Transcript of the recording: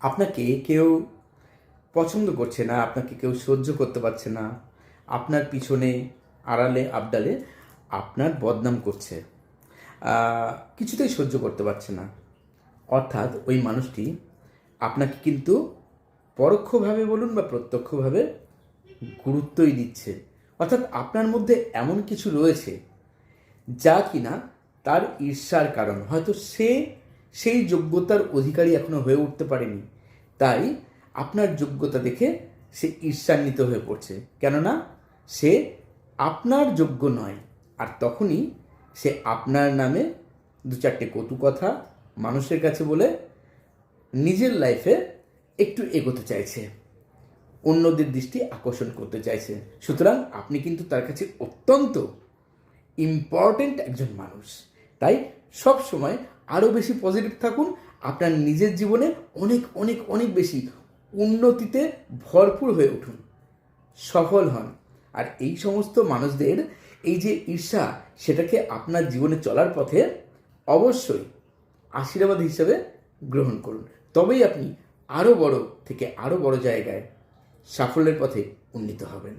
আপনাকে কেউ পছন্দ করছে না, আপনাকে কেউ সহ্য করতে পারছে না, আপনার পিছনে আড়ালে আবডালে আপনার বদনাম করছে, কিছুতেই সহ্য করতে পারছে না। অর্থাৎ ওই মানুষটি আপনাকে কিন্তু পরোক্ষভাবে বলুন বা প্রত্যক্ষভাবে গুরুত্বই দিচ্ছে। অর্থাৎ আপনার মধ্যে এমন কিছু রয়েছে যা কিনা তার ঈর্ষার কারণ। হয়তো সে সেই যোগ্যতার অধিকারী এখনো হয়ে উঠতে পারেনি, তাই আপনার যোগ্যতা দেখে সে ঈর্ষান্বিত হয়ে পড়ছে, কেননা সে আপনার যোগ্য নয়। আর তখনই সে আপনার নামে দু চারটে কটু কথা মানুষের কাছে বলে নিজের লাইফে একটু এগোতে চাইছে, অন্যদের দৃষ্টি আকর্ষণ করতে চাইছে। সুতরাং আপনি কিন্তু তার কাছে অত্যন্ত ইম্পর্টেন্ট একজন মানুষ। তাই সব সময় আরও বেশি পজিটিভ থাকুন, আপনার নিজের জীবনে অনেক অনেক অনেক বেশি উন্নতিতে ভরপুর হয়ে উঠুন, সফল হন। আর এই সমস্ত মানুষদের এই যে ঈর্ষা, সেটাকে আপনার জীবনে চলার পথে অবশ্যই আশীর্বাদ হিসেবে গ্রহণ করুন। তবেই আপনি আরও বড় থেকে আরও বড় জায়গায় সাফল্যের পথে উন্নীত হবেন।